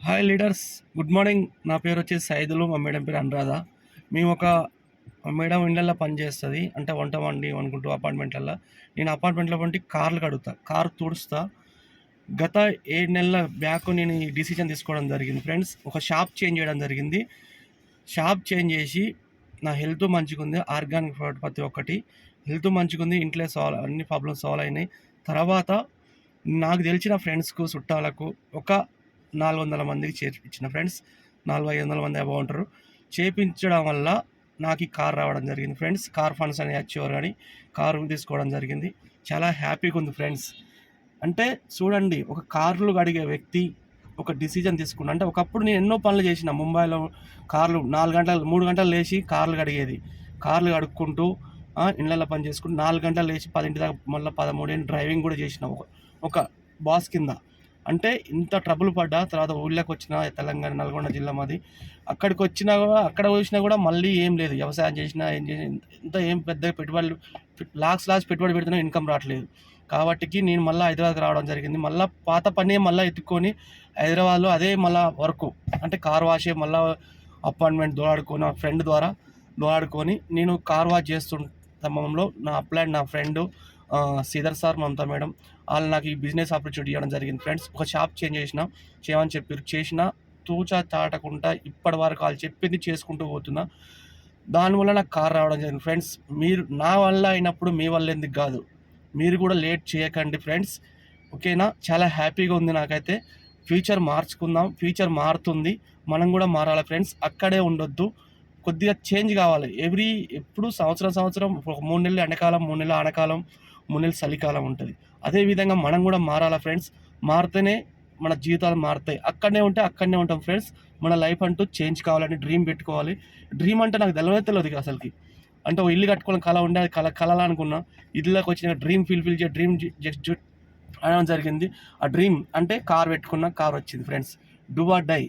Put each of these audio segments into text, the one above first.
Hi leaders, good morning. నా పేరు వచ్చేసి సైదులు, మా మేడం పేరు అనురాధ. మేము మా మేడం ఇళ్ళల్లో పనిచేస్తుంది, అంటే వంట వండి అనుకుంటూ అపార్ట్మెంట్లలో. నేను అపార్ట్మెంట్లో వంటి కార్లు కడుగుతా, కారు తుడుస్తా. గత 7 నెలల బ్యాక్ నేను ఈ డిసిజన్ తీసుకోవడం జరిగింది ఫ్రెండ్స్. ఒక షాప్ చేంజ్ చేయడం జరిగింది. షాప్ చేంజ్ చేసి నా హెల్త్ మంచిగుంది, ఆర్గానిక్ ప్రోడక్ట్ ప్రతి ఒక్కటి హెల్త్ మంచిగుంది, ఇంట్లో అన్ని ప్రాబ్లమ్స్ సాల్వ్ అయినాయి. తర్వాత నాకు తెలిసిన ఫ్రెండ్స్కు, చుట్టాలకు ఒక 400 మందికి చేర్పించిన ఫ్రెండ్స్. 400-500 మంది అబౌవ్ ఉంటారు. చేపించడం వల్ల నాకు ఈ కార్ రావడం జరిగింది ఫ్రెండ్స్. కార్ ఫండ్స్ అని వచ్చేవారు కానీ కారు తీసుకోవడం జరిగింది. చాలా హ్యాపీగా ఉంది ఫ్రెండ్స్. అంటే చూడండి, ఒక కార్లు కడిగే వ్యక్తి ఒక డిసిజన్ తీసుకున్నా. అంటే ఒకప్పుడు నేను ఎన్నో పనులు చేసిన ముంబైలో. కార్లు 4 గంటలు 3 గంటలు లేచి కార్లు కడిగేది. కార్లు కడుక్కుంటూ ఇళ్ళల్లో పని చేసుకుంటూ 4 గంటలు లేచి 10 దాకా మళ్ళీ 13 డ్రైవింగ్ కూడా చేసిన ఒక బాస్ కింద. అంటే ఇంత ట్రబుల్ పడ్డా తర్వాత ఊళ్ళోకి వచ్చిన తెలంగాణ నల్గొండ జిల్లా మాది. అక్కడికి వచ్చినా కూడా అక్కడ చూసినా కూడా మళ్ళీ ఏం లేదు. వ్యవసాయం చేసినా ఏం చేసినా ఇంత ఏం పెద్దగా పెట్టుబడులు లాక్స్ పెట్టుబడి పెడుతున్నా ఇన్కమ్ రావట్లేదు. కాబట్టికి నేను మళ్ళీ హైదరాబాద్కి రావడం జరిగింది. మళ్ళీ పాత పని మళ్ళీ ఎత్తుక్కొని హైదరాబాద్లో అదే మళ్ళీ వర్క్, అంటే కార్ వాషే మళ్ళీ అపాయింట్మెంట్ దోలాడుకొని ఆ ఫ్రెండ్ ద్వారా దోలాడుకొని నేను కార్ వాష్ చేస్తున్న క్రమంలో నా friend Sridhar sir, Mamata madam వాళ్ళు నాకు ఈ బిజినెస్ ఆపర్చునిటీ ఇవ్వడం జరిగింది ఫ్రెండ్స్. ఒక షాప్ చేయమని చెప్పారు. తూచా తాటకుండా ఇప్పటి వరకు వాళ్ళు చెప్పింది చేసుకుంటూ పోతున్నా. దానివల్ల నాకు కార్ రావడం జరిగింది ఫ్రెండ్స్. మీరు నా వల్ల అయినప్పుడు మీ వల్ల ఎందుకు కాదు? మీరు కూడా లేట్ చేయకండి ఫ్రెండ్స్, ఓకేనా? చాలా హ్యాపీగా ఉంది నాకైతే. ఫ్యూచర్ మార్చుకుందాం, ఫ్యూచర్ మారుతుంది, మనం కూడా మారాలి ఫ్రెండ్స్. అక్కడే ఉండొద్దు, కొద్దిగా చేంజ్ కావాలి. ఎప్పుడు సంవత్సరం ఒక 3 నెలలు ఎండాకాలం, 3 నెలలు ఆనకాలం, 3 నెలలు చలికాలం ఉంటుంది. అదేవిధంగా మనం కూడా మారాలా ఫ్రెండ్స్. మారితేనే మన జీవితాలు మారుతాయి. అక్కడనే ఉంటాం ఫ్రెండ్స్. మన లైఫ్ అంటూ చేంజ్ కావాలని డ్రీమ్ పెట్టుకోవాలి. డ్రీమ్ అంటే నాకు తెలియదు అసలుకి. అంటే ఓ ఇల్లు కట్టుకోవాలని కళ ఉండే, కళలా అనుకున్నా. ఇల్లులోకి వచ్చిన డ్రీమ్ ఫిల్ చే డ్రీమ్ జస్ట్ అనడం జరిగింది. ఆ డ్రీమ్ అంటే కార్ పెట్టుకున్నా, కార్ వచ్చింది ఫ్రెండ్స్. Do or die.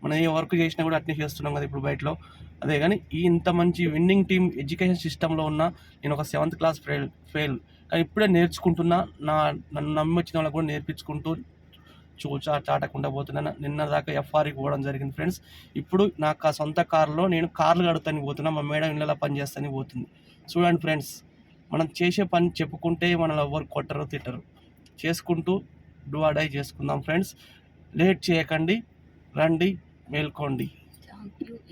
మనం ఏ వర్క్ చేసినా కూడా అట్నే చేస్తున్నాం కదా ఇప్పుడు బయటలో. అదే కానీ ఇంత మంచి విన్నింగ్ టీమ్ ఎడ్యుకేషన్ సిస్టంలో ఉన్న నేను ఒక 7th క్లాస్ ఫెయిల్ కానీ ఇప్పుడే నేర్చుకుంటున్నా. నన్ను నమ్మి వచ్చిన వాళ్ళకి కూడా నేర్పించుకుంటూ చాటకుండా పోతున్నాను. నిన్న దాకా ఎఫ్ఆర్కి పోవడం జరిగింది ఫ్రెండ్స్. ఇప్పుడు నాకు ఆ సొంత కారులో నేను కార్లు కడుతానికి పోతున్నా. మా మేడం ఇళ్ళలో పని చేస్తానికి పోతుంది. చూడండి ఫ్రెండ్స్, మనం చేసే పని చెప్పుకుంటే మనల్ని ఎవరు కొట్టరు, తిట్టరు. చేసుకుంటూ డూ ఆర్ డై చేసుకుందాం ఫ్రెండ్స్. లేట్ చేయకండి, రండి, మేల్కోండి.